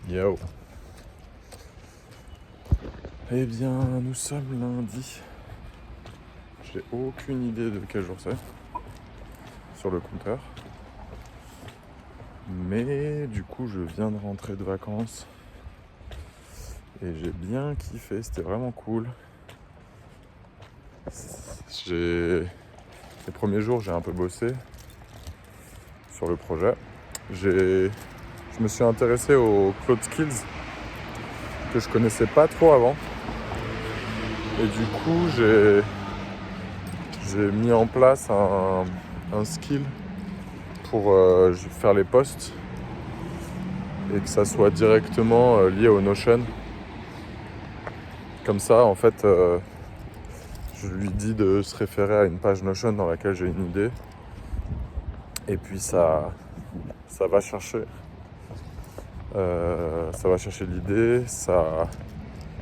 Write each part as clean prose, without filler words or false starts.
Yo. Eh bien, nous sommes lundi. J'ai aucune idée de quel jour c'est sur le compteur. Mais du coup, je viens de rentrer de vacances et j'ai bien kiffé. C'était vraiment cool. Les premiers jours, j'ai un peu bossé sur le projet. Je me suis intéressé aux Cloud Skills que je connaissais pas trop avant. Et du coup, j'ai mis en place un skill pour faire les posts et que ça soit directement lié au Notion. Comme ça, en fait, je lui dis de se référer à une page Notion dans laquelle j'ai une idée. Et puis ça va chercher. Ça va chercher l'idée, ça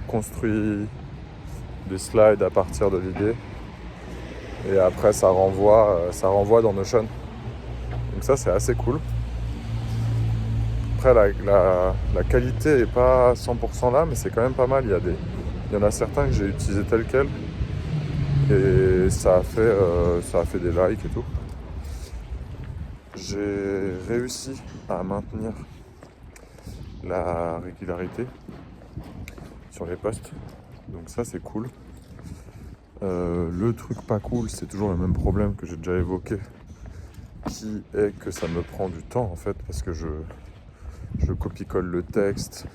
construit des slides à partir de l'idée. Et après, ça renvoie dans Notion. Donc ça, c'est assez cool. Après, la qualité n'est pas 100% là, mais c'est quand même pas mal. Il y en a certains que j'ai utilisés tels quels. Et ça a fait des likes et tout. J'ai réussi à maintenir la régularité sur les posts. Donc ça, c'est cool. Le truc pas cool, c'est toujours le même problème que j'ai déjà évoqué, qui est que ça me prend du temps en fait, parce que je copie-colle le texte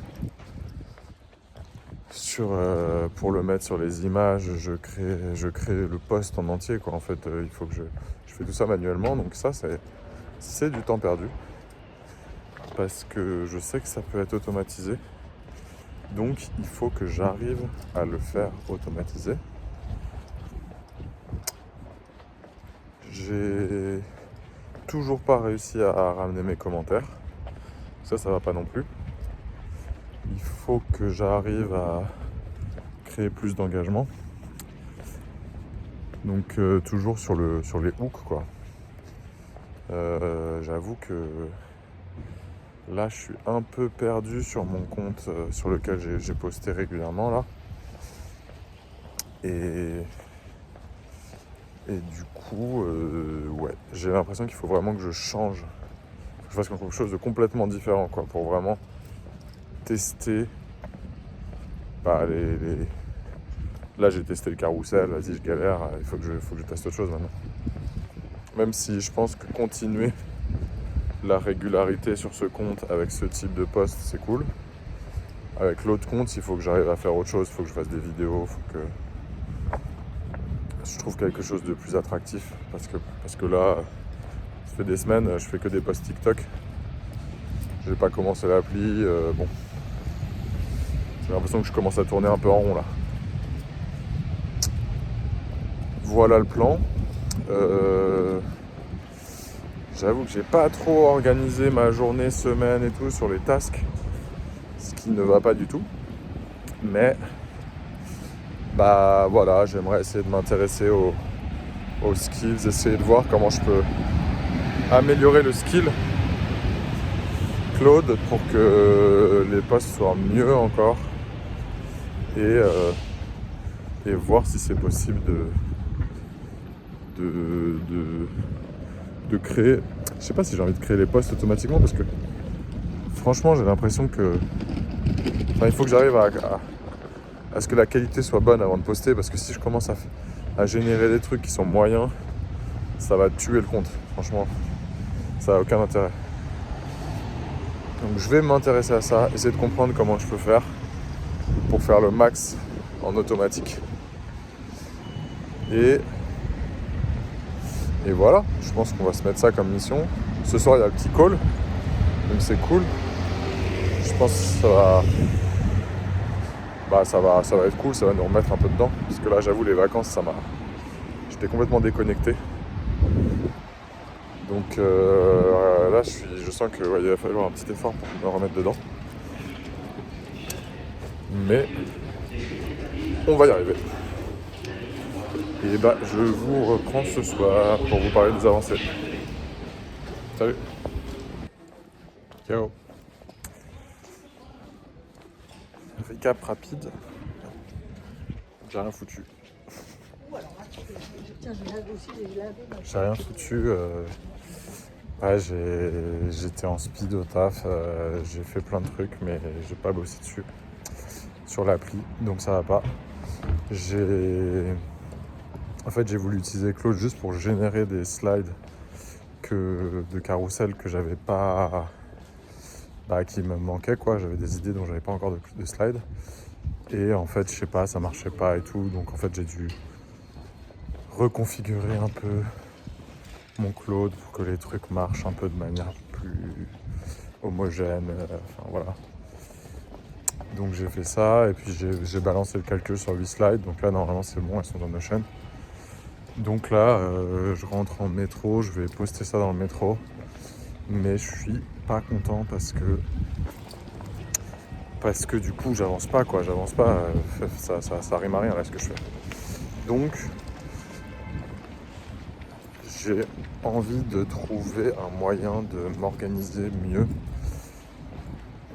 pour le mettre sur les images, je crée le post en entier quoi. En fait, il faut que je fais tout ça manuellement, donc ça c'est du temps perdu, parce que je sais que ça peut être automatisé, donc il faut que j'arrive à le faire automatiser. J'ai toujours pas réussi à ramener mes commentaires. Ça va pas non plus. Il faut que j'arrive à créer plus d'engagement. Donc toujours sur les hooks quoi. J'avoue que là je suis un peu perdu sur mon compte sur lequel j'ai posté régulièrement là. Et du coup, ouais, j'ai l'impression qu'il faut vraiment que je change, que je fasse quelque chose de complètement différent quoi, pour vraiment tester. Là j'ai testé le carrousel, vas-y je galère, il faut que je teste autre chose maintenant. Même si je pense que continuer la régularité sur ce compte avec ce type de post c'est cool. Avec l'autre compte, il faut que j'arrive à faire autre chose, il faut que je fasse des vidéos, il faut que je trouve quelque chose de plus attractif, parce que là, ça fait des semaines, je fais que des posts TikTok. J'ai pas commencé l'appli, bon. J'ai l'impression que je commence à tourner un peu en rond là. Voilà le plan. J'avoue que j'ai pas trop organisé ma journée, semaine et tout sur les tasks, ce qui ne va pas du tout. Mais bah voilà, j'aimerais essayer de m'intéresser aux skills, essayer de voir comment je peux améliorer le skill Claude pour que les posts soient mieux encore et voir si c'est possible de créer. Je sais pas si j'ai envie de créer les posts automatiquement, parce que franchement j'ai l'impression que il faut que j'arrive à ce que la qualité soit bonne avant de poster, parce que si je commence à générer des trucs qui sont moyens, ça va tuer le compte. Franchement, ça n'a aucun intérêt. Donc je vais m'intéresser à ça, essayer de comprendre comment je peux faire pour faire le max en automatique. Et voilà, je pense qu'on va se mettre ça comme mission. Ce soir il y a le petit call, donc c'est cool. Je pense que ça va être cool, ça va nous remettre un peu dedans. Parce que là j'avoue les vacances j'étais complètement déconnecté. Donc là je sens qu'il va falloir un petit effort pour me remettre dedans. Mais on va y arriver. Et je vous reprends ce soir pour vous parler des avancées. Salut. Ciao. recap rapide. J'ai rien foutu. J'ai rien foutu. Ouais, j'étais en speed au taf. J'ai fait plein de trucs, mais j'ai pas bossé dessus. Sur l'appli, donc ça va pas. En fait, j'ai voulu utiliser Claude juste pour générer des slides de carrousel que j'avais pas... qui me manquaient, quoi. J'avais des idées dont j'avais pas encore de slides. Et en fait, je sais pas, ça marchait pas et tout. Donc en fait, j'ai dû reconfigurer un peu mon Claude pour que les trucs marchent un peu de manière plus homogène. Enfin voilà. Donc j'ai fait ça et puis j'ai balancé le calcul sur 8 slides. Donc là, normalement, c'est bon, elles sont dans Notion. Donc là, je rentre en métro, je vais poster ça dans le métro. Mais je suis pas content parce que du coup, j'avance pas, quoi. J'avance pas, ça rime à rien, là, ce que je fais. Donc, j'ai envie de trouver un moyen de m'organiser mieux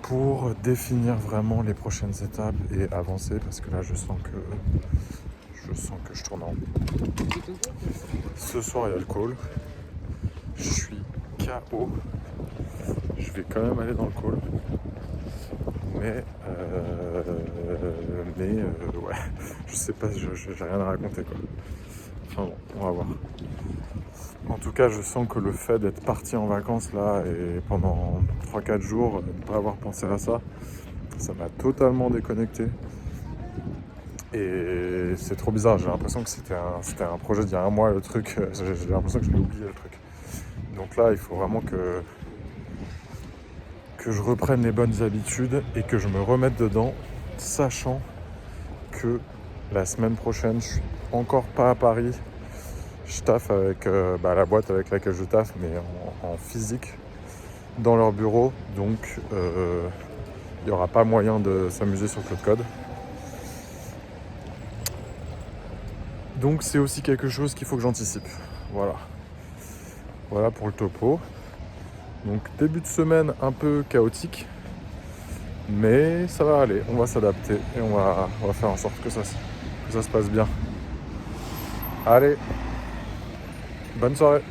pour définir vraiment les prochaines étapes et avancer, parce que là, je sens que je tourne en rond. Ce soir, il y a le call. Je suis KO. Je vais quand même aller dans le call. Mais ouais, je sais pas, j'ai rien à raconter, quoi. Enfin bon, on va voir. En tout cas, je sens que le fait d'être parti en vacances là et pendant 3-4 jours, ne pas avoir pensé à ça, ça m'a totalement déconnecté. Et c'est trop bizarre, j'ai l'impression que c'était un projet d'il y a un mois, le truc. J'ai l'impression que je l'ai oublié, le truc. Donc là, il faut vraiment que je reprenne les bonnes habitudes et que je me remette dedans, sachant que la semaine prochaine, je suis encore pas à Paris. Je taffe avec la boîte avec laquelle je taffe, mais en physique, dans leur bureau. Donc, il n'y aura pas moyen de s'amuser sur Claude Code. Donc, c'est aussi quelque chose qu'il faut que j'anticipe. Voilà pour le topo. Donc, début de semaine un peu chaotique. Mais ça va aller, on va s'adapter et on va faire en sorte que ça se passe bien. Allez, bonne soirée.